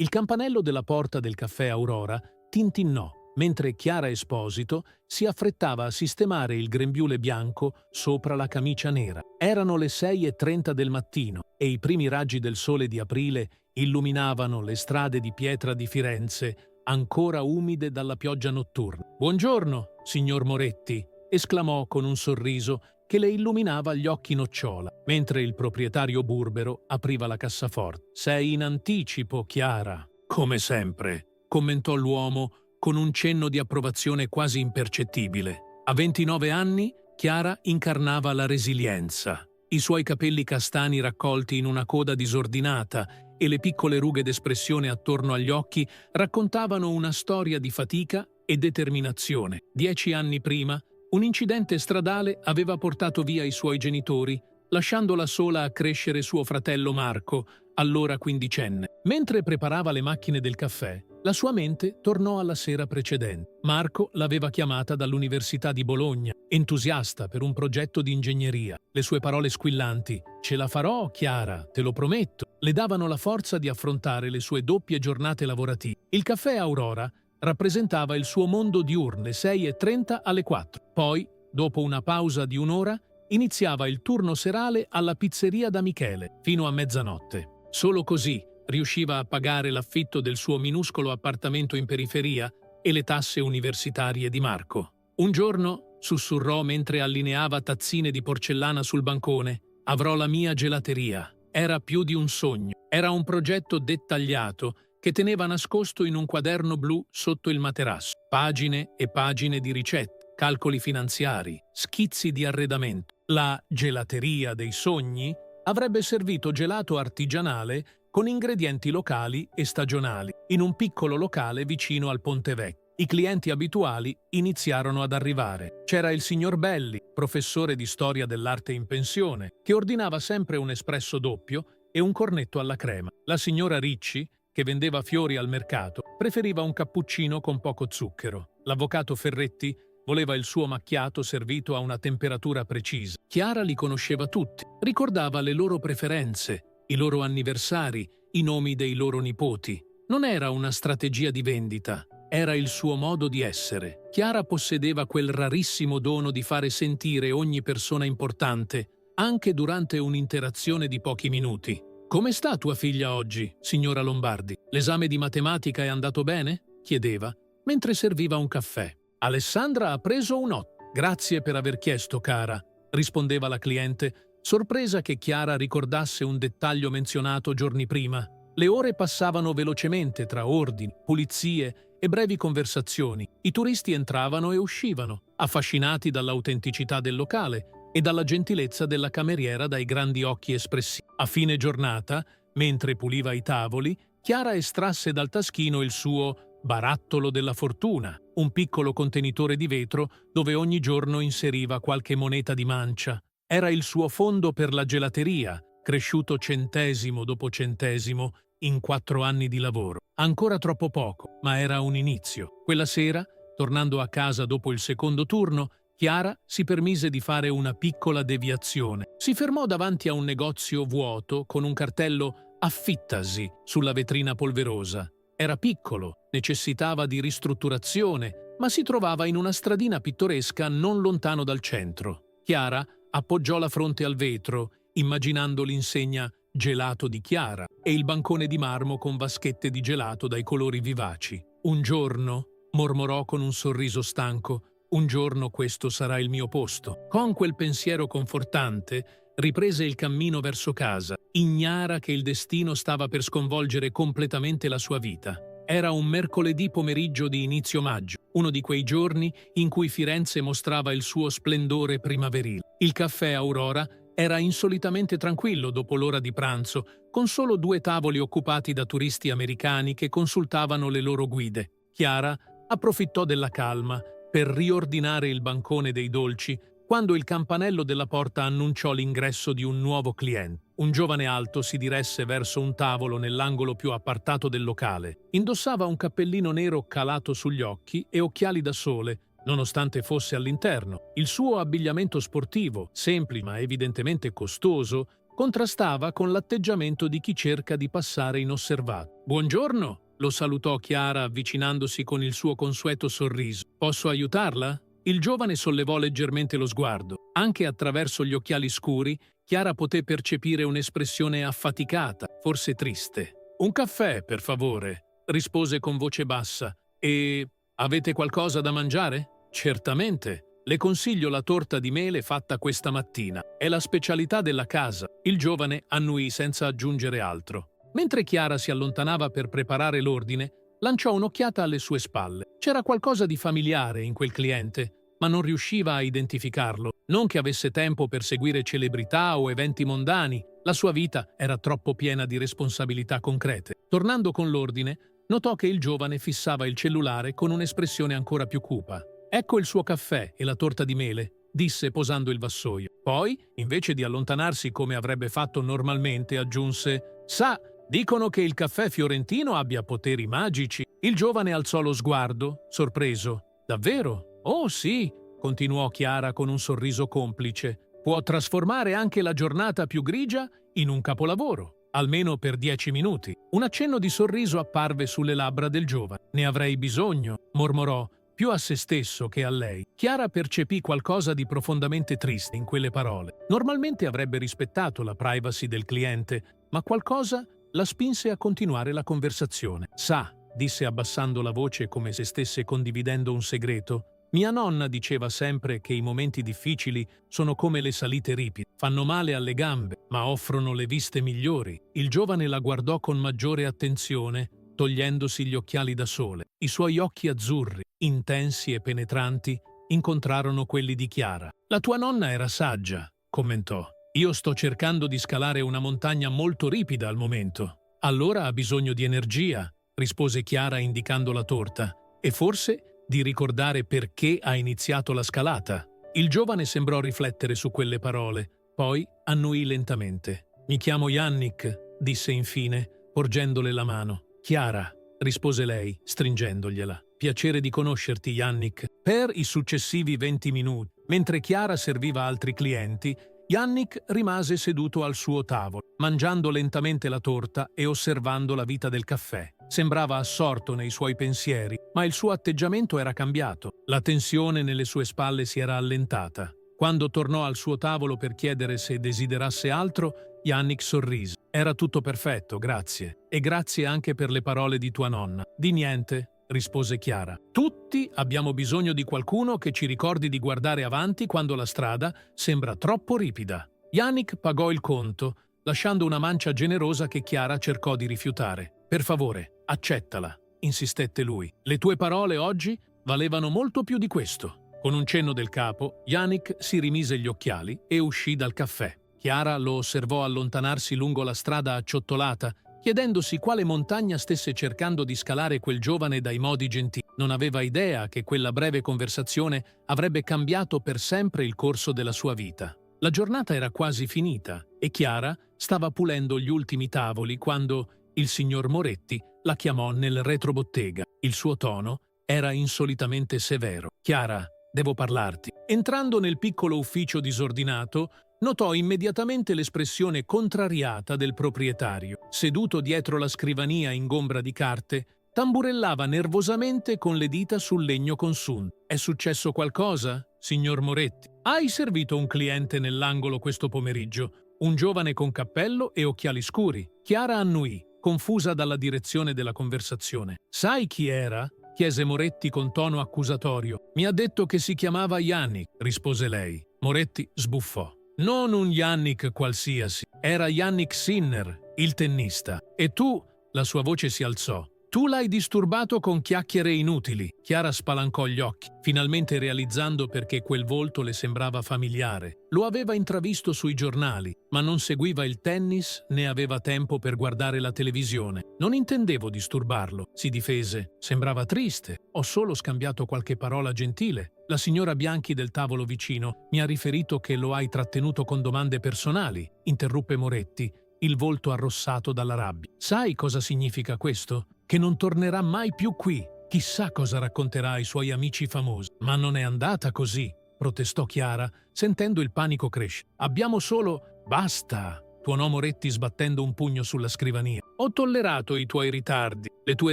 Il campanello della porta del caffè Aurora tintinnò, mentre Chiara Esposito si affrettava a sistemare il grembiule bianco sopra la camicia nera. Erano le 6:30 del mattino e i primi raggi del sole di aprile illuminavano le strade di pietra di Firenze, ancora umide dalla pioggia notturna. «Buongiorno, signor Moretti», esclamò con un sorriso che le illuminava gli occhi nocciola, mentre il proprietario burbero apriva la cassaforte. «Sei in anticipo, Chiara». «Come sempre», commentò l'uomo con un cenno di approvazione quasi impercettibile. A 29 anni, Chiara incarnava la resilienza. I suoi capelli castani raccolti in una coda disordinata e le piccole rughe d'espressione attorno agli occhi raccontavano una storia di fatica e determinazione. 10 anni prima, un incidente stradale aveva portato via i suoi genitori, lasciandola sola a crescere suo fratello Marco, allora quindicenne. Mentre preparava le macchine del caffè, la sua mente tornò alla sera precedente. Marco l'aveva chiamata dall'Università di Bologna, entusiasta per un progetto di ingegneria. Le sue parole squillanti «Ce la farò, Chiara, te lo prometto», le davano la forza di affrontare le sue doppie giornate lavorative. Il caffè Aurora rappresentava il suo mondo diurno, le 6:30 alle 4. Poi, dopo una pausa di un'ora, iniziava il turno serale alla pizzeria da Michele, fino a mezzanotte. Solo così riusciva a pagare l'affitto del suo minuscolo appartamento in periferia e le tasse universitarie di Marco. Un giorno sussurrò mentre allineava tazzine di porcellana sul bancone: «Avrò la mia gelateria». Era più di un sogno. Era un progetto dettagliato che teneva nascosto in un quaderno blu sotto il materasso. Pagine e pagine di ricette, calcoli finanziari, schizzi di arredamento. La gelateria dei sogni avrebbe servito gelato artigianale con ingredienti locali e stagionali, in un piccolo locale vicino al Ponte Vecchio. I clienti abituali iniziarono ad arrivare. C'era il signor Belli, professore di storia dell'arte in pensione, che ordinava sempre un espresso doppio e un cornetto alla crema. La signora Ricci, che vendeva fiori al mercato, preferiva un cappuccino con poco zucchero. L'avvocato Ferretti voleva il suo macchiato servito a una temperatura precisa. Chiara li conosceva tutti, ricordava le loro preferenze, i loro anniversari, i nomi dei loro nipoti. Non era una strategia di vendita, era il suo modo di essere. Chiara possedeva quel rarissimo dono di fare sentire ogni persona importante, anche durante un'interazione di pochi minuti. «Come sta tua figlia oggi, signora Lombardi? L'esame di matematica è andato bene?» chiedeva, mentre serviva un caffè. «Alessandra ha preso un 8. Grazie per aver chiesto, cara», rispondeva la cliente, sorpresa che Chiara ricordasse un dettaglio menzionato giorni prima. Le ore passavano velocemente tra ordini, pulizie e brevi conversazioni. I turisti entravano e uscivano, affascinati dall'autenticità del locale e dalla gentilezza della cameriera dai grandi occhi espressivi. A fine giornata, mentre puliva i tavoli, Chiara estrasse dal taschino il suo barattolo della fortuna, un piccolo contenitore di vetro dove ogni giorno inseriva qualche moneta di mancia. Era il suo fondo per la gelateria, cresciuto centesimo dopo centesimo in 4 anni di lavoro. Ancora troppo poco, ma era un inizio. Quella sera, tornando a casa dopo il secondo turno, Chiara si permise di fare una piccola deviazione. Si fermò davanti a un negozio vuoto con un cartello «Affittasi» sulla vetrina polverosa. Era piccolo, necessitava di ristrutturazione, ma si trovava in una stradina pittoresca non lontano dal centro. Chiara appoggiò la fronte al vetro, immaginando l'insegna «Gelato di Chiara» e il bancone di marmo con vaschette di gelato dai colori vivaci. «Un giorno», mormorò con un sorriso stanco, «un giorno questo sarà il mio posto». Con quel pensiero confortante riprese il cammino verso casa, ignara che il destino stava per sconvolgere completamente la sua vita. Era un mercoledì pomeriggio di inizio maggio, uno di quei giorni in cui Firenze mostrava il suo splendore primaverile. Il caffè Aurora era insolitamente tranquillo dopo l'ora di pranzo, con solo 2 tavoli occupati da turisti americani che consultavano le loro guide. Chiara approfittò della calma per riordinare il bancone dei dolci quando il campanello della porta annunciò l'ingresso di un nuovo cliente. Un giovane alto si diresse verso un tavolo nell'angolo più appartato del locale. Indossava un cappellino nero calato sugli occhi e occhiali da sole, nonostante fosse all'interno. Il suo abbigliamento sportivo, semplice ma evidentemente costoso, contrastava con l'atteggiamento di chi cerca di passare inosservato. «Buongiorno», lo salutò Chiara avvicinandosi con il suo consueto sorriso. «Posso aiutarla?» Il giovane sollevò leggermente lo sguardo. Anche attraverso gli occhiali scuri, Chiara poté percepire un'espressione affaticata, forse triste. «Un caffè, per favore», rispose con voce bassa. «E avete qualcosa da mangiare?» «Certamente. Le consiglio la torta di mele fatta questa mattina. È la specialità della casa». Il giovane annuì senza aggiungere altro. Mentre Chiara si allontanava per preparare l'ordine, lanciò un'occhiata alle sue spalle. C'era qualcosa di familiare in quel cliente, ma non riusciva a identificarlo. Non che avesse tempo per seguire celebrità o eventi mondani, la sua vita era troppo piena di responsabilità concrete. Tornando con l'ordine, notò che il giovane fissava il cellulare con un'espressione ancora più cupa. «Ecco il suo caffè e la torta di mele», disse posando il vassoio. Poi, invece di allontanarsi come avrebbe fatto normalmente, aggiunse: «Sa, dicono che il caffè fiorentino abbia poteri magici». Il giovane alzò lo sguardo, sorpreso. «Davvero? Oh sì», continuò Chiara con un sorriso complice. «Può trasformare anche la giornata più grigia in un capolavoro, almeno per 10 minuti». Un accenno di sorriso apparve sulle labbra del giovane. «Ne avrei bisogno», mormorò, più a se stesso che a lei. Chiara percepì qualcosa di profondamente triste in quelle parole. Normalmente avrebbe rispettato la privacy del cliente, ma qualcosa la spinse a continuare la conversazione. «Sa», disse abbassando la voce come se stesse condividendo un segreto, «mia nonna diceva sempre che i momenti difficili sono come le salite ripide. Fanno male alle gambe, ma offrono le viste migliori». Il giovane la guardò con maggiore attenzione, togliendosi gli occhiali da sole. I suoi occhi azzurri, intensi e penetranti, incontrarono quelli di Chiara. «La tua nonna era saggia», commentò. «Io sto cercando di scalare una montagna molto ripida al momento». «Allora ha bisogno di energia», rispose Chiara indicando la torta, «e forse di ricordare perché ha iniziato la scalata». Il giovane sembrò riflettere su quelle parole, poi annuì lentamente. «Mi chiamo Yannick», disse infine, porgendole la mano. «Chiara», rispose lei, stringendogliela. «Piacere di conoscerti, Yannick». Per i successivi 20 minuti, mentre Chiara serviva altri clienti, Yannick rimase seduto al suo tavolo, mangiando lentamente la torta e osservando la vita del caffè. Sembrava assorto nei suoi pensieri, ma il suo atteggiamento era cambiato. La tensione nelle sue spalle si era allentata. Quando tornò al suo tavolo per chiedere se desiderasse altro, Yannick sorrise. «Era tutto perfetto, grazie. E grazie anche per le parole di tua nonna». «Di niente», rispose Chiara. «Tutti abbiamo bisogno di qualcuno che ci ricordi di guardare avanti quando la strada sembra troppo ripida». Yannick pagò il conto, lasciando una mancia generosa che Chiara cercò di rifiutare. «Per favore, accettala», insistette lui. «Le tue parole oggi valevano molto più di questo». Con un cenno del capo, Yannick si rimise gli occhiali e uscì dal caffè. Chiara lo osservò allontanarsi lungo la strada acciottolata, chiedendosi quale montagna stesse cercando di scalare quel giovane dai modi gentili. Non aveva idea che quella breve conversazione avrebbe cambiato per sempre il corso della sua vita. La giornata era quasi finita e Chiara stava pulendo gli ultimi tavoli quando il signor Moretti la chiamò nel retrobottega. Il suo tono era insolitamente severo. «Chiara, devo parlarti». Entrando nel piccolo ufficio disordinato, notò immediatamente l'espressione contrariata del proprietario. Seduto dietro la scrivania ingombra di carte, tamburellava nervosamente con le dita sul legno consunto. «È successo qualcosa, signor Moretti? Hai servito un cliente nell'angolo questo pomeriggio, un giovane con cappello e occhiali scuri». Chiara annuì, confusa dalla direzione della conversazione. «Sai chi era?» chiese Moretti con tono accusatorio. «Mi ha detto che si chiamava Yannick», rispose lei. Moretti sbuffò. «Non un Yannick qualsiasi, era Yannick Sinner, il tennista. E tu», la sua voce si alzò, «tu l'hai disturbato con chiacchiere inutili». Chiara spalancò gli occhi, finalmente realizzando perché quel volto le sembrava familiare. Lo aveva intravisto sui giornali, ma non seguiva il tennis né aveva tempo per guardare la televisione. «Non intendevo disturbarlo», si difese. «Sembrava triste. Ho solo scambiato qualche parola gentile. La signora Bianchi del tavolo vicino mi ha riferito che lo hai trattenuto con domande personali», interruppe Moretti, il volto arrossato dalla rabbia. «Sai cosa significa questo? Che non tornerà mai più qui. Chissà cosa racconterà ai suoi amici famosi». «Ma non è andata così», protestò Chiara, sentendo il panico crescere. «Abbiamo solo...» «Basta», tuonò Moretti sbattendo un pugno sulla scrivania. Ho tollerato i tuoi ritardi, le tue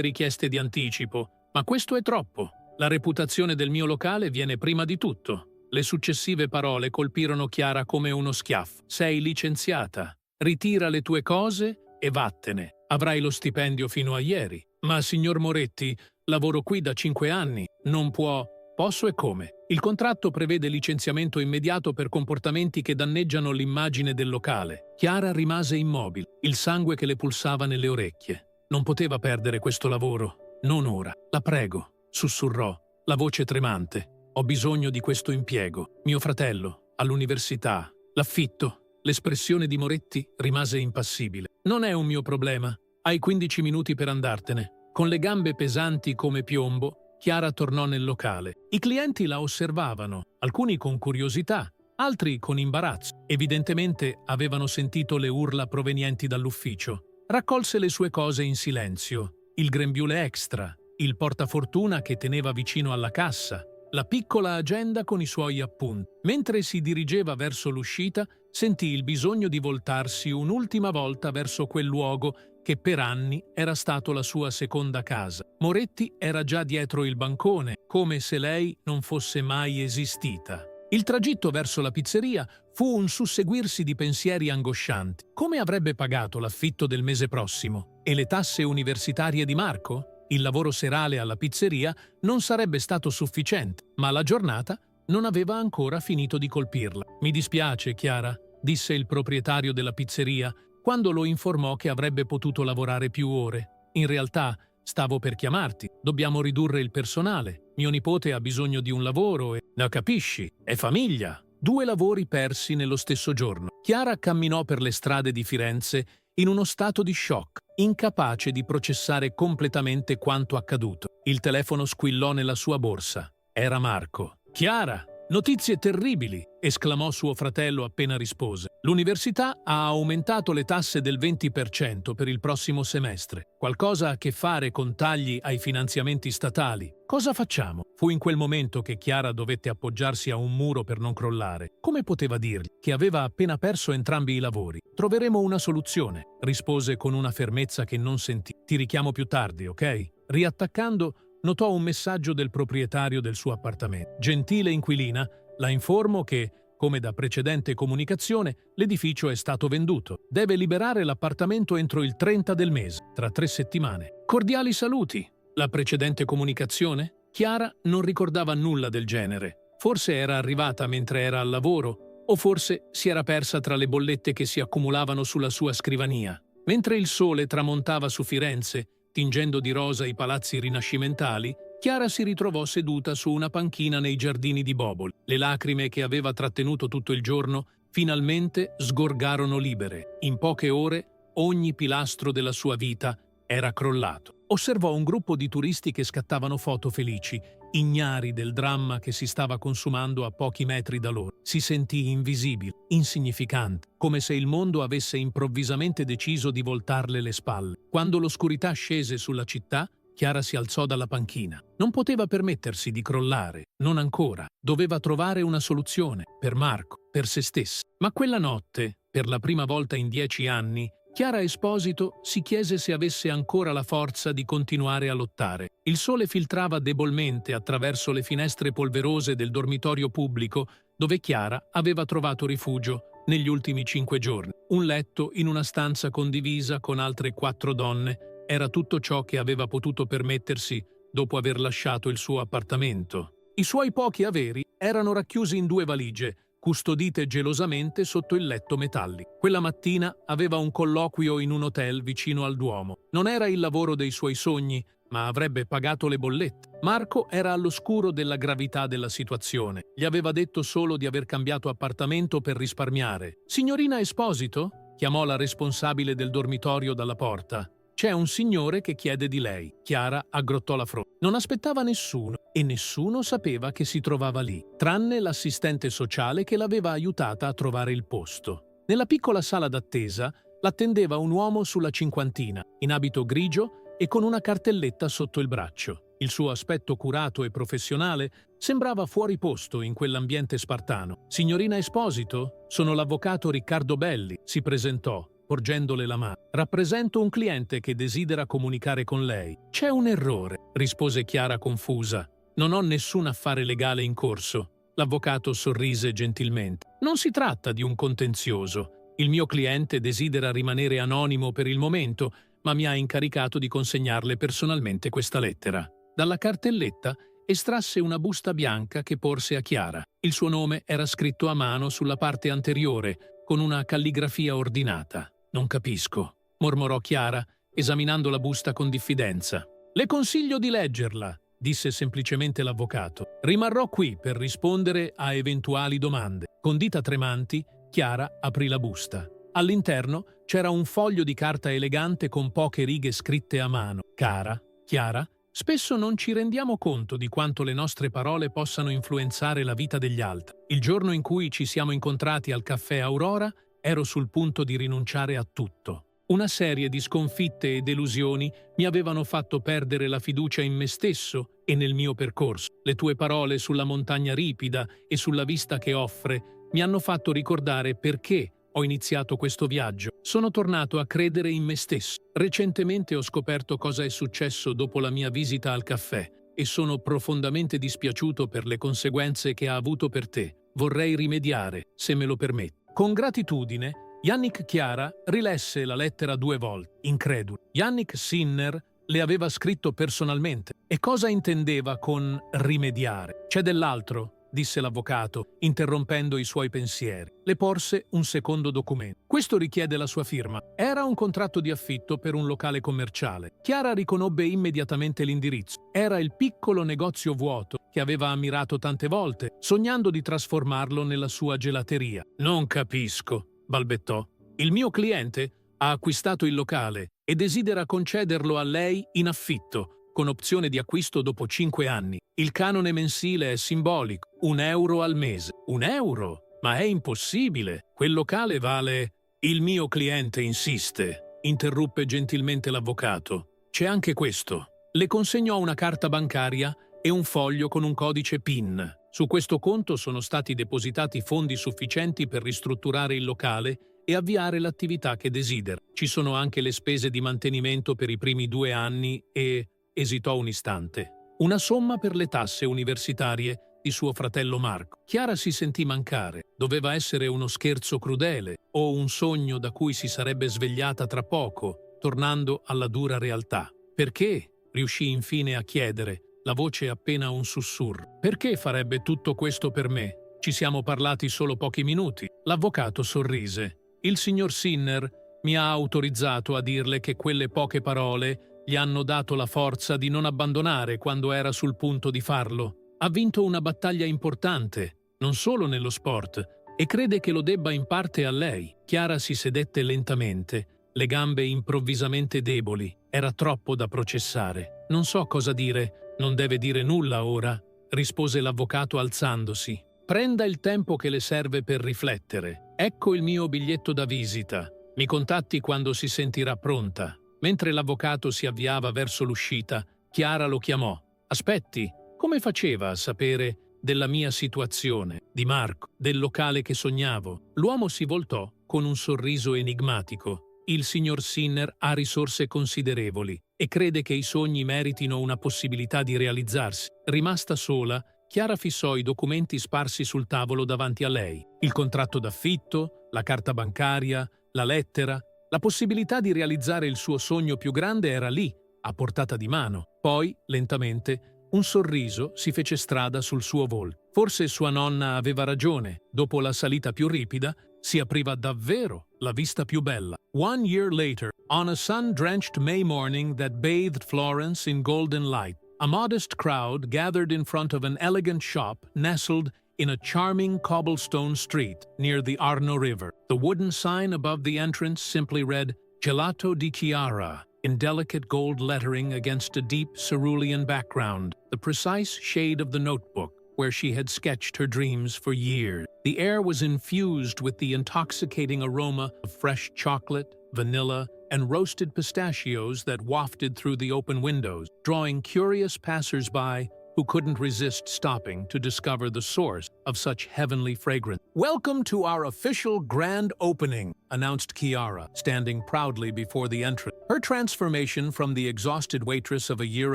richieste di anticipo, ma questo è troppo. La reputazione del mio locale viene prima di tutto. Le successive parole colpirono Chiara come uno schiaffo. Sei licenziata. Ritira le tue cose e vattene. Avrai lo stipendio fino a ieri. Ma, signor Moretti, lavoro qui da 5 anni. Non può... Posso e come? Il contratto prevede licenziamento immediato per comportamenti che danneggiano l'immagine del locale. Chiara rimase immobile, il sangue che le pulsava nelle orecchie. Non poteva perdere questo lavoro. Non ora. La prego, sussurrò, la voce tremante. Ho bisogno di questo impiego. Mio fratello, all'università, l'affitto. L'espressione di Moretti rimase impassibile. Non è un mio problema. Hai 15 minuti per andartene. Con le gambe pesanti come piombo, Chiara tornò nel locale. I clienti la osservavano, alcuni con curiosità, altri con imbarazzo. Evidentemente avevano sentito le urla provenienti dall'ufficio. Raccolse le sue cose in silenzio, il grembiule extra, il portafortuna che teneva vicino alla cassa, la piccola agenda con i suoi appunti. Mentre si dirigeva verso l'uscita, sentì il bisogno di voltarsi un'ultima volta verso quel luogo che per anni era stato la sua seconda casa. Moretti era già dietro il bancone, come se lei non fosse mai esistita. Il tragitto verso la pizzeria fu un susseguirsi di pensieri angoscianti. Come avrebbe pagato l'affitto del mese prossimo? E le tasse universitarie di Marco? Il lavoro serale alla pizzeria non sarebbe stato sufficiente, ma la giornata non aveva ancora finito di colpirla. «Mi dispiace, Chiara», disse il proprietario della pizzeria, quando lo informò che avrebbe potuto lavorare più ore. «In realtà, stavo per chiamarti. Dobbiamo ridurre il personale. Mio nipote ha bisogno di un lavoro e... La capisci? È famiglia!» 2 lavori persi nello stesso giorno. Chiara camminò per le strade di Firenze in uno stato di shock, incapace di processare completamente quanto accaduto. Il telefono squillò nella sua borsa. Era Marco. «Chiara! Notizie terribili!» esclamò suo fratello appena rispose. «L'università ha aumentato le tasse del 20% per il prossimo semestre. Qualcosa a che fare con tagli ai finanziamenti statali. Cosa facciamo?» Fu in quel momento che Chiara dovette appoggiarsi a un muro per non crollare. Come poteva dirgli che aveva appena perso entrambi i lavori? «Troveremo una soluzione», rispose con una fermezza che non sentì. «Ti richiamo più tardi, ok?» Riattaccando, notò un messaggio del proprietario del suo appartamento. «Gentile inquilina, la informo che, come da precedente comunicazione, l'edificio è stato venduto. Deve liberare l'appartamento entro il 30 del mese, tra 3 settimane. Cordiali saluti!» La precedente comunicazione? Chiara non ricordava nulla del genere. Forse era arrivata mentre era al lavoro, o forse si era persa tra le bollette che si accumulavano sulla sua scrivania. Mentre il sole tramontava su Firenze, tingendo di rosa i palazzi rinascimentali, Chiara si ritrovò seduta su una panchina nei giardini di Boboli. Le lacrime che aveva trattenuto tutto il giorno finalmente sgorgarono libere. In poche ore ogni pilastro della sua vita era crollato. Osservò un gruppo di turisti che scattavano foto felici, ignari del dramma che si stava consumando a pochi metri da loro. Si sentì invisibile, insignificante, come se il mondo avesse improvvisamente deciso di voltarle le spalle. Quando l'oscurità scese sulla città, Chiara si alzò dalla panchina. Non poteva permettersi di crollare, non ancora. Doveva trovare una soluzione, per Marco, per se stessa. Ma quella notte, per la prima volta in 10 anni, Chiara Esposito si chiese se avesse ancora la forza di continuare a lottare. Il sole filtrava debolmente attraverso le finestre polverose del dormitorio pubblico dove Chiara aveva trovato rifugio negli ultimi 5 giorni. Un letto in una stanza condivisa con altre 4 donne era tutto ciò che aveva potuto permettersi dopo aver lasciato il suo appartamento. I suoi pochi averi erano racchiusi in 2 valigie, custodite gelosamente sotto il letto metallico. Quella mattina aveva un colloquio in un hotel vicino al Duomo. Non era il lavoro dei suoi sogni, ma avrebbe pagato le bollette. Marco era all'oscuro della gravità della situazione. Gli aveva detto solo di aver cambiato appartamento per risparmiare. «Signorina Esposito?» chiamò la responsabile del dormitorio dalla porta. «C'è un signore che chiede di lei». Chiara aggrottò la fronte. Non aspettava nessuno e nessuno sapeva che si trovava lì, tranne l'assistente sociale che l'aveva aiutata a trovare il posto. Nella piccola sala d'attesa l'attendeva un uomo sulla cinquantina, in abito grigio e con una cartelletta sotto il braccio. Il suo aspetto curato e professionale sembrava fuori posto in quell'ambiente spartano. «Signorina Esposito, sono l'avvocato Riccardo Belli», si presentò, porgendole la mano. «Rappresento un cliente che desidera comunicare con lei». «C'è un errore», rispose Chiara confusa. «Non ho nessun affare legale in corso». L'avvocato sorrise gentilmente. «Non si tratta di un contenzioso. Il mio cliente desidera rimanere anonimo per il momento, ma mi ha incaricato di consegnarle personalmente questa lettera». Dalla cartelletta estrasse una busta bianca che porse a Chiara. Il suo nome era scritto a mano sulla parte anteriore, con una calligrafia ordinata. «Non capisco», mormorò Chiara, esaminando la busta con diffidenza. «Le consiglio di leggerla», disse semplicemente l'avvocato. «Rimarrò qui per rispondere a eventuali domande». Con dita tremanti, Chiara aprì la busta. All'interno c'era un foglio di carta elegante con poche righe scritte a mano. «Cara, Chiara, spesso non ci rendiamo conto di quanto le nostre parole possano influenzare la vita degli altri. Il giorno in cui ci siamo incontrati al caffè Aurora, ero sul punto di rinunciare a tutto. Una serie di sconfitte e delusioni mi avevano fatto perdere la fiducia in me stesso e nel mio percorso. Le tue parole sulla montagna ripida e sulla vista che offre mi hanno fatto ricordare perché ho iniziato questo viaggio. Sono tornato a credere in me stesso. Recentemente ho scoperto cosa è successo dopo la mia visita al caffè e sono profondamente dispiaciuto per le conseguenze che ha avuto per te. Vorrei rimediare, se me lo permetti. Con gratitudine, Yannick Chiara rilesse la lettera 2 volte, incredulo. Yannick Sinner le aveva scritto personalmente. E cosa intendeva con rimediare? «C'è dell'altro», disse l'avvocato, interrompendo i suoi pensieri. Le porse un secondo documento. «Questo richiede la sua firma». Era un contratto di affitto per un locale commerciale. Chiara riconobbe immediatamente l'indirizzo. Era il piccolo negozio vuoto che aveva ammirato tante volte, sognando di trasformarlo nella sua gelateria. «Non capisco», balbettò. «Il mio cliente ha acquistato il locale e desidera concederlo a lei in affitto, con opzione di acquisto dopo 5 anni. Il canone mensile è simbolico, €1 al mese». €1? Ma è impossibile! Quel locale vale... «Il mio cliente insiste», interruppe gentilmente l'avvocato. «C'è anche questo». Le consegnò una carta bancaria e un foglio con un codice PIN. Su questo conto sono stati depositati fondi sufficienti per ristrutturare il locale e avviare l'attività che desidera. Ci sono anche le spese di mantenimento per i primi 2 anni e... esitò un istante. Una somma per le tasse universitarie di suo fratello Marco. Chiara si sentì mancare. Doveva essere uno scherzo crudele o un sogno da cui si sarebbe svegliata tra poco, tornando alla dura realtà. «Perché?» riuscì infine a chiedere, la voce appena un sussurro. «Perché farebbe tutto questo per me? Ci siamo parlati solo pochi minuti». L'avvocato sorrise. «Il signor Sinner mi ha autorizzato a dirle che quelle poche parole gli hanno dato la forza di non abbandonare quando era sul punto di farlo. Ha vinto una battaglia importante, non solo nello sport, e crede che lo debba in parte a lei». Chiara si sedette lentamente, le gambe improvvisamente deboli. Era troppo da processare. «Non so cosa dire, non deve dire nulla ora», rispose l'avvocato alzandosi. «Prenda il tempo che le serve per riflettere. Ecco il mio biglietto da visita. Mi contatti quando si sentirà pronta». Mentre l'avvocato si avviava verso l'uscita, Chiara lo chiamò. «Aspetti, come faceva a sapere della mia situazione, di Marco, del locale che sognavo?» L'uomo si voltò con un sorriso enigmatico. «Il signor Sinner ha risorse considerevoli e crede che i sogni meritino una possibilità di realizzarsi». Rimasta sola, Chiara fissò i documenti sparsi sul tavolo davanti a lei. Il contratto d'affitto, la carta bancaria, la lettera. La possibilità di realizzare il suo sogno più grande era lì, a portata di mano. Poi, lentamente, un sorriso si fece strada sul suo volto. Forse sua nonna aveva ragione. Dopo la salita più ripida, si apriva davvero la vista più bella. 1 year later, on a sun-drenched May morning that bathed Florence in golden light, a modest crowd gathered in front of an elegant shop nestled in a charming cobblestone street near the Arno River. The wooden sign above the entrance simply read, "Gelato di Chiara," in delicate gold lettering against a deep cerulean background, the precise shade of the notebook where she had sketched her dreams for years. The air was infused with the intoxicating aroma of fresh chocolate, vanilla, and roasted pistachios that wafted through the open windows, drawing curious passers-by who couldn't resist stopping to discover the source of such heavenly fragrance. "Welcome to our official grand opening," announced Kiara, standing proudly before the entrance. Her transformation from the exhausted waitress of a year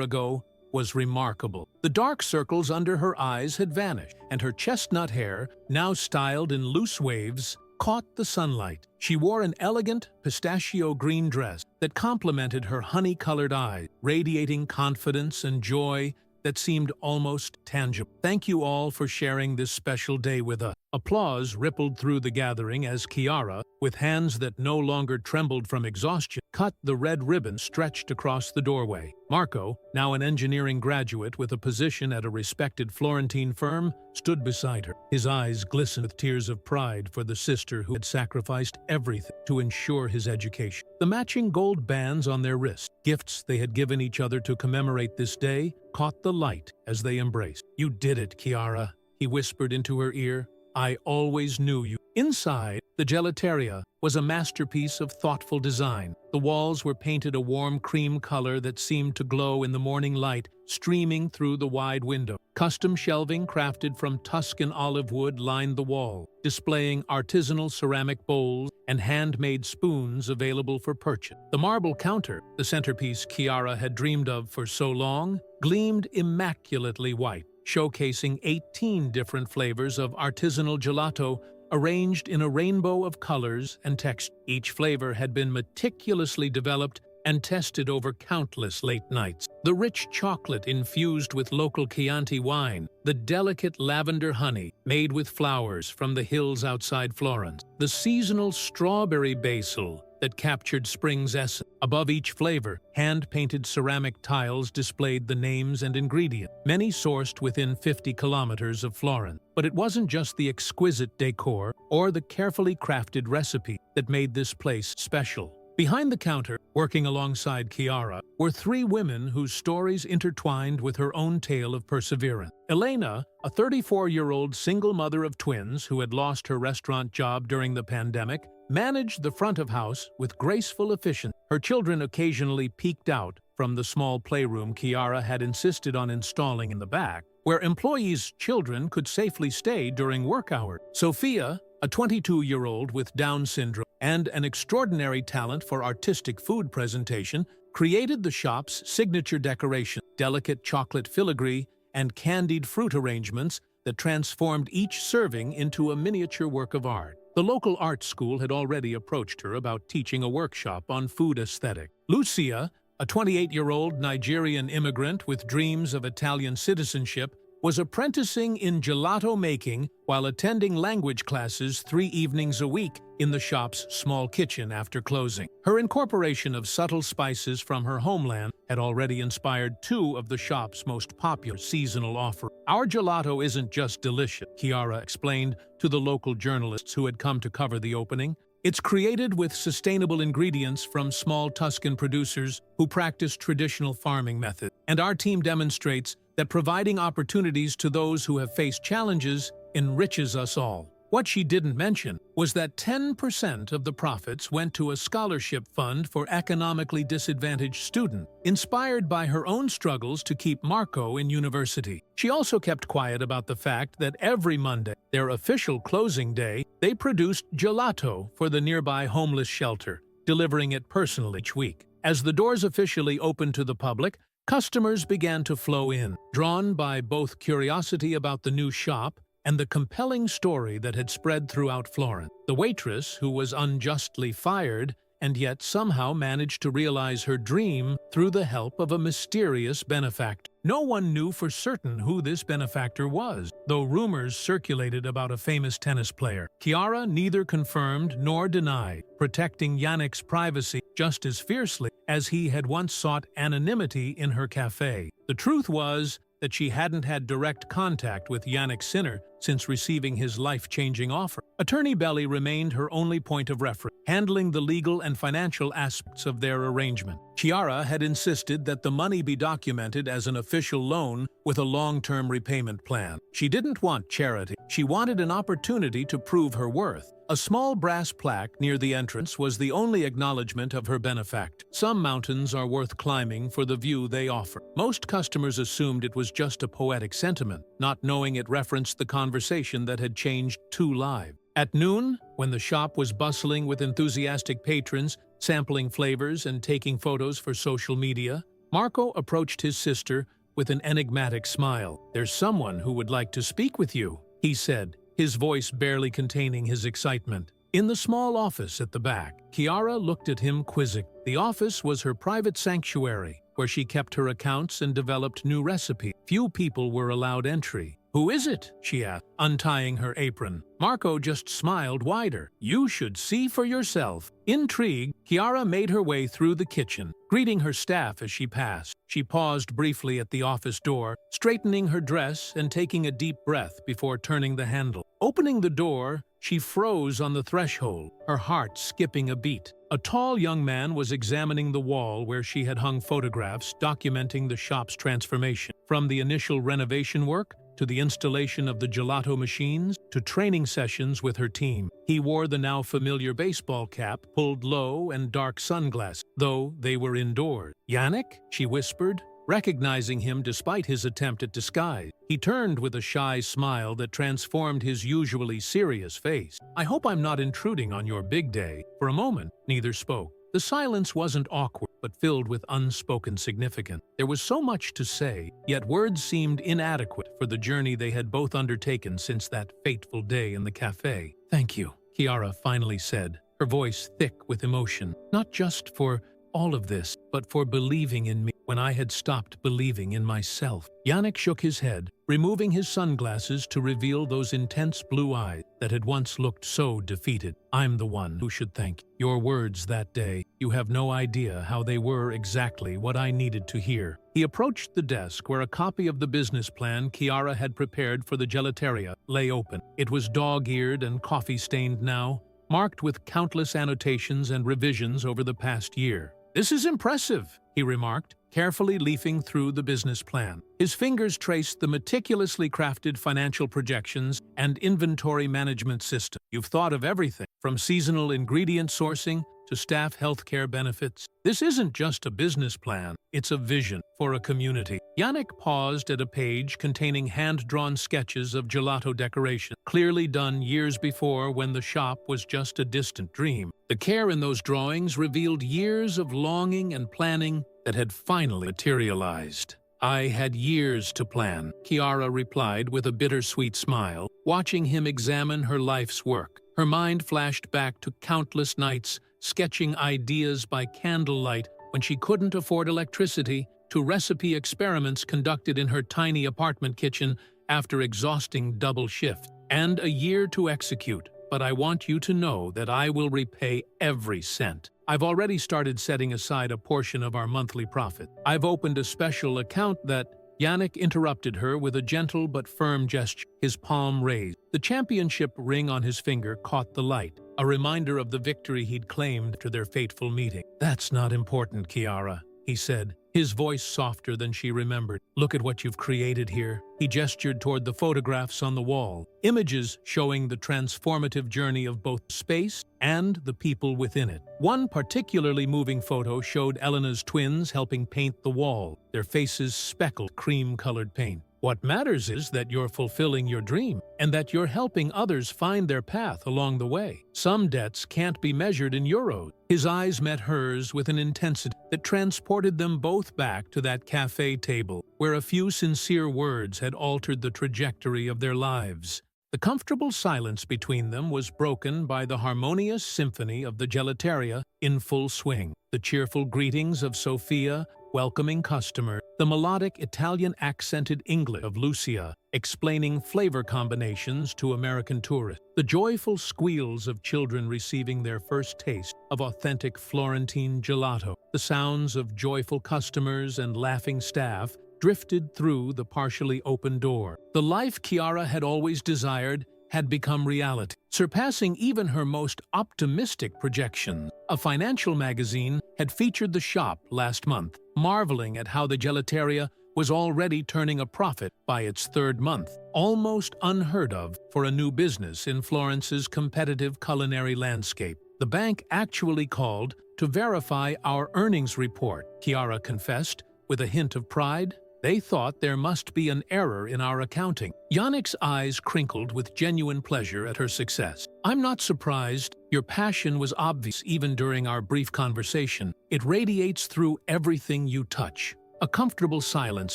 ago was remarkable. The dark circles under her eyes had vanished, and her chestnut hair, now styled in loose waves, caught the sunlight. She wore an elegant pistachio green dress that complemented her honey-colored eyes, radiating confidence and joy that seemed almost tangible. "Thank you all for sharing this special day with us." Applause rippled through the gathering as Kiara, with hands that no longer trembled from exhaustion, cut the red ribbon stretched across the doorway. Marco, now an engineering graduate with a position at a respected Florentine firm, stood beside her. His eyes glistened with tears of pride for the sister who had sacrificed everything to ensure his education. The matching gold bands on their wrists, gifts they had given each other to commemorate this day, caught the light as they embraced. "You did it, Kiara," he whispered into her ear. "I always knew you." Inside, the gelateria was a masterpiece of thoughtful design. The walls were painted a warm cream color that seemed to glow in the morning light streaming through the wide window. Custom shelving crafted from Tuscan olive wood lined the wall, displaying artisanal ceramic bowls and handmade spoons available for purchase. The marble counter, the centerpiece Kiara had dreamed of for so long, gleamed immaculately white, showcasing 18 different flavors of artisanal gelato arranged in a rainbow of colors and textures. Each flavor had been meticulously developed and tested over countless late nights. The rich chocolate infused with local Chianti wine, the delicate lavender honey made with flowers from the hills outside Florence, the seasonal strawberry basil that captured spring's essence. Above each flavor, hand-painted ceramic tiles displayed the names and ingredients, many sourced within 50 kilometers of Florence. But it wasn't just the exquisite decor or the carefully crafted recipe that made this place special. Behind the counter, working alongside Kiara, were three women whose stories intertwined with her own tale of perseverance. Elena, a 34-year-old single mother of twins who had lost her restaurant job during the pandemic, managed the front of house with graceful efficiency. Her children occasionally peeked out from the small playroom Kiara had insisted on installing in the back, where employees' children could safely stay during work hours. Sophia, a 22-year-old with Down syndrome and an extraordinary talent for artistic food presentation, created the shop's signature decoration, delicate chocolate filigree, and candied fruit arrangements that transformed each serving into a miniature work of art. The local art school had already approached her about teaching a workshop on food aesthetic. Lucia, a 28-year-old Nigerian immigrant with dreams of Italian citizenship, was apprenticing in gelato making while attending language classes 3 evenings a week in the shop's small kitchen after closing. Her incorporation of subtle spices from her homeland had already inspired 2 of the shop's most popular seasonal offerings. "Our gelato isn't just delicious," Kiara explained to the local journalists who had come to cover the opening. "It's created with sustainable ingredients from small Tuscan producers who practice traditional farming methods. And our team demonstrates that providing opportunities to those who have faced challenges enriches us all." What she didn't mention was that 10% of the profits went to a scholarship fund for economically disadvantaged students, inspired by her own struggles to keep Marco in university. She also kept quiet about the fact that every Monday, their official closing day, they produced gelato for the nearby homeless shelter, delivering it personally each week. As the doors officially opened to the public, customers began to flow in, drawn by both curiosity about the new shop and the compelling story that had spread throughout Florence. The waitress, who was unjustly fired and yet somehow managed to realize her dream through the help of a mysterious benefactor. No one knew for certain who this benefactor was, though rumors circulated about a famous tennis player. Kiara neither confirmed nor denied, protecting Yannick's privacy just as fiercely as he had once sought anonymity in her cafe. The truth was that she hadn't had direct contact with Yannick Sinner since receiving his life-changing offer. Attorney Belli remained her only point of reference, handling the legal and financial aspects of their arrangement. Chiara had insisted that the money be documented as an official loan with a long-term repayment plan. She didn't want charity. She wanted an opportunity to prove her worth. A small brass plaque near the entrance was the only acknowledgement of her benefactor. Some mountains are worth climbing for the view they offer. Most customers assumed it was just a poetic sentiment, not knowing it referenced the conversation that had changed 2 lives. At noon, when the shop was bustling with enthusiastic patrons, sampling flavors and taking photos for social media, Marco approached his sister with an enigmatic smile. "There's someone who would like to speak with you," he said, his voice barely containing his excitement. In the small office at the back, Chiara looked at him quizzically. The office was her private sanctuary, where she kept her accounts and developed new recipes. Few people were allowed entry. "Who is it?" she asked, untying her apron. Marco just smiled wider. "You should see for yourself." Intrigued, Chiara made her way through the kitchen, greeting her staff as she passed. She paused briefly at the office door, straightening her dress and taking a deep breath before turning the handle. Opening the door, she froze on the threshold, her heart skipping a beat. A tall young man was examining the wall where she had hung photographs documenting the shop's transformation. From the initial renovation work to the installation of the gelato machines, to training sessions with her team. He wore the now familiar baseball cap, pulled low, and dark sunglasses, though they were indoors. "Yannick?" she whispered, recognizing him despite his attempt at disguise. He turned with a shy smile that transformed his usually serious face. "I hope I'm not intruding on your big day." For a moment, neither spoke. The silence wasn't awkward, but filled with unspoken significance. There was so much to say, yet words seemed inadequate for the journey they had both undertaken since that fateful day in the cafe. "Thank you," Chiara finally said, her voice thick with emotion. "Not just for all of this, but for believing in me when I had stopped believing in myself." Yannick shook his head, removing his sunglasses to reveal those intense blue eyes that had once looked so defeated. "I'm the one who should thank you. Your words that day, you have no idea how they were exactly what I needed to hear." He approached the desk where a copy of the business plan Chiara had prepared for the gelateria lay open. It was dog-eared and coffee-stained now, marked with countless annotations and revisions over the past year. "This is impressive," he remarked, carefully leafing through the business plan. His fingers traced the meticulously crafted financial projections and inventory management system. "You've thought of everything, from seasonal ingredient sourcing to staff healthcare benefits. This isn't just a business plan, it's a vision for a community." Yannick paused at a page containing hand-drawn sketches of gelato decoration, clearly done years before when the shop was just a distant dream. The care in those drawings revealed years of longing and planning that had finally materialized. "I had years to plan," Chiara replied with a bittersweet smile, watching him examine her life's work. Her mind flashed back to countless nights, sketching ideas by candlelight when she couldn't afford electricity, to recipe experiments conducted in her tiny apartment kitchen after exhausting double shift. "And a year to execute, but I want you to know that I will repay every cent. I've already started setting aside a portion of our monthly profit. I've opened a special account that—" Yannick interrupted her with a gentle but firm gesture, his palm raised. The championship ring on his finger caught the light, a reminder of the victory he'd claimed after their fateful meeting. "That's not important, Chiara," he said, his voice softer than she remembered. "Look at what you've created here." He gestured toward the photographs on the wall, images showing the transformative journey of both space and the people within it. One particularly moving photo showed Elena's twins helping paint the wall, their faces speckled cream-colored paint. "What matters is that you're fulfilling your dream, and that you're helping others find their path along the way. Some debts can't be measured in euros." His eyes met hers with an intensity that transported them both back to that cafe table, where a few sincere words had altered the trajectory of their lives. The comfortable silence between them was broken by the harmonious symphony of the gelateria in full swing. The cheerful greetings of Sophia, welcoming customer, the melodic Italian-accented English of Lucia, explaining flavor combinations to American tourists, the joyful squeals of children receiving their first taste of authentic Florentine gelato, the sounds of joyful customers and laughing staff drifted through the partially open door. The life Kiara had always desired had become reality, surpassing even her most optimistic projections. A financial magazine had featured the shop last month, marveling at how the gelateria was already turning a profit by its third month, almost unheard of for a new business in Florence's competitive culinary landscape. The bank actually called to verify our earnings report, Kiara confessed, with a hint of pride. They thought there must be an error in our accounting. Yannick's eyes crinkled with genuine pleasure at her success. I'm not surprised. Your passion was obvious even during our brief conversation. It radiates through everything you touch. A comfortable silence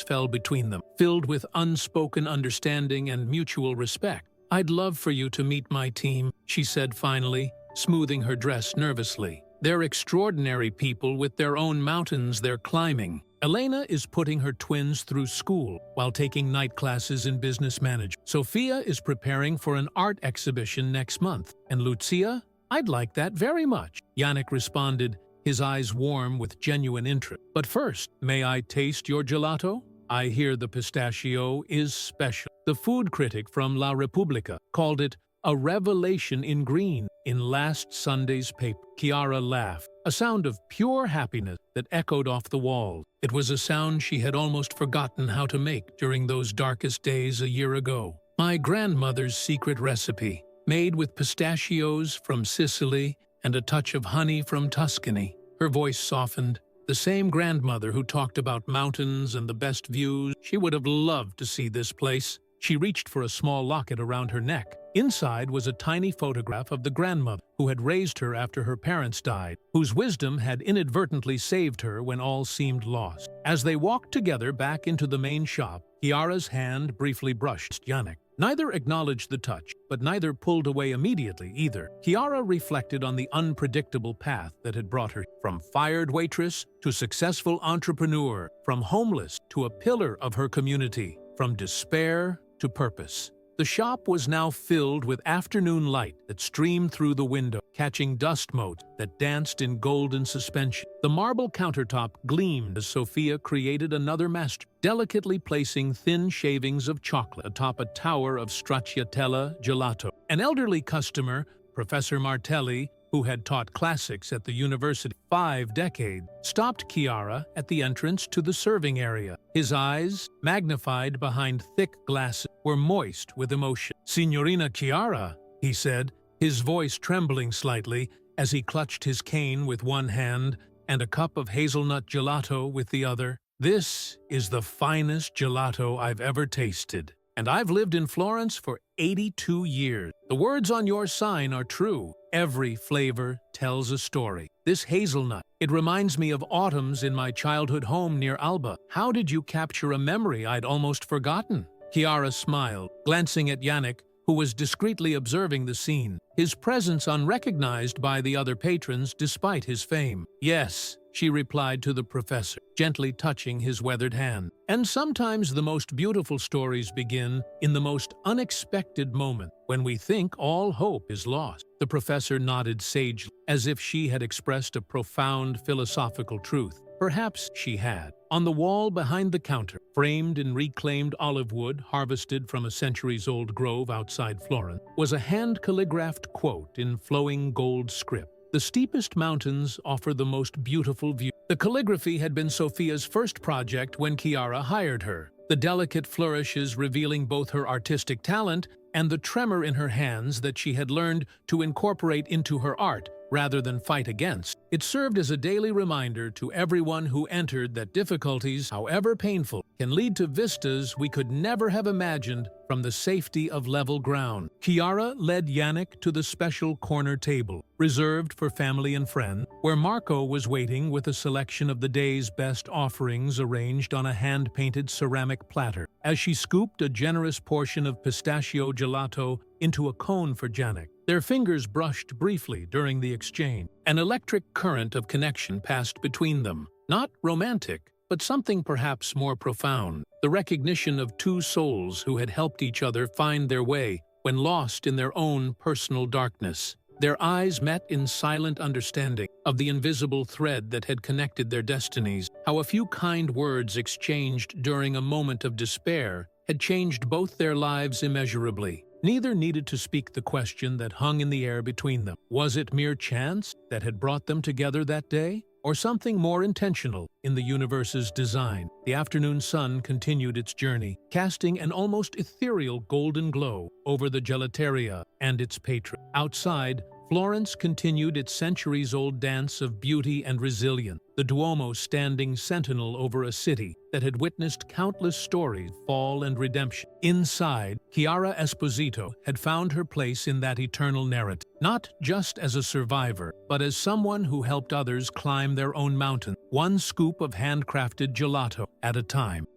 fell between them, filled with unspoken understanding and mutual respect. I'd love for you to meet my team, she said finally, smoothing her dress nervously. They're extraordinary people with their own mountains they're climbing. Elena is putting her twins through school while taking night classes in business management. Sophia is preparing for an art exhibition next month. And Lucia? I'd like that very much, Yannick responded, his eyes warm with genuine interest. But first, may I taste your gelato? I hear the pistachio is special. The food critic from La Repubblica called it a revelation in green in last Sunday's paper. Kiara laughed, a sound of pure happiness that echoed off the walls. It was a sound she had almost forgotten how to make during those darkest days a year ago. My grandmother's secret recipe, made with pistachios from Sicily and a touch of honey from Tuscany. Her voice softened. The same grandmother who talked about mountains and the best views. She would have loved to see this place. She reached for a small locket around her neck. Inside was a tiny photograph of the grandmother who had raised her after her parents died, whose wisdom had inadvertently saved her when all seemed lost. As they walked together back into the main shop, Kiara's hand briefly brushed Yannick. Neither acknowledged the touch, but neither pulled away immediately either. Kiara reflected on the unpredictable path that had brought her from fired waitress to successful entrepreneur, from homeless to a pillar of her community, from despair to purpose. The shop was now filled with afternoon light that streamed through the window, catching dust motes that danced in golden suspension. The marble countertop gleamed as Sophia created another masterpiece, delicately placing thin shavings of chocolate atop a tower of stracciatella gelato. An elderly customer, Professor Martelli, who had taught classics at the university 5 decades, stopped Kiara at the entrance to the serving area. His eyes, magnified behind thick glasses, were moist with emotion. "Signorina Kiara," he said, his voice trembling slightly as he clutched his cane with one hand and a cup of hazelnut gelato with the other. "This is the finest gelato I've ever tasted. And I've lived in Florence for 82 years. The words on your sign are true. Every flavor tells a story. This hazelnut, it reminds me of autumns in my childhood home near Alba. How did you capture a memory I'd almost forgotten?" Kiara smiled, glancing at Yannick, who was discreetly observing the scene, his presence unrecognized by the other patrons despite his fame. "Yes," she replied to the professor, gently touching his weathered hand. "And sometimes the most beautiful stories begin in the most unexpected moment, when we think all hope is lost." The professor nodded sagely, as if she had expressed a profound philosophical truth. Perhaps she had. On the wall behind the counter, framed in reclaimed olive wood harvested from a centuries-old grove outside Florence, was a hand-calligraphed quote in flowing gold script. "The steepest mountains offer the most beautiful view." The calligraphy had been Sophia's first project when Kiara hired her, the delicate flourishes revealing both her artistic talent and the tremor in her hands that she had learned to incorporate into her art rather than fight against. It served as a daily reminder to everyone who entered that difficulties, however painful, can lead to vistas we could never have imagined from the safety of level ground. Kiara led Yannick to the special corner table, reserved for family and friends, where Marco was waiting with a selection of the day's best offerings arranged on a hand-painted ceramic platter. As she scooped a generous portion of pistachio gelato into a cone for Yannick, their fingers brushed briefly during the exchange. An electric current of connection passed between them. Not romantic, but something perhaps more profound. The recognition of two souls who had helped each other find their way when lost in their own personal darkness. Their eyes met in silent understanding of the invisible thread that had connected their destinies, how a few kind words exchanged during a moment of despair had changed both their lives immeasurably. Neither needed to speak the question that hung in the air between them. Was it mere chance that had brought them together that day? Or something more intentional in the universe's design? The afternoon sun continued its journey, casting an almost ethereal golden glow over the gelateria and its patron. Outside, Florence continued its centuries-old dance of beauty and resilience, the Duomo standing sentinel over a city that had witnessed countless stories, fall and redemption. Inside, Chiara Esposito had found her place in that eternal narrative, not just as a survivor, but as someone who helped others climb their own mountain, one scoop of handcrafted gelato at a time.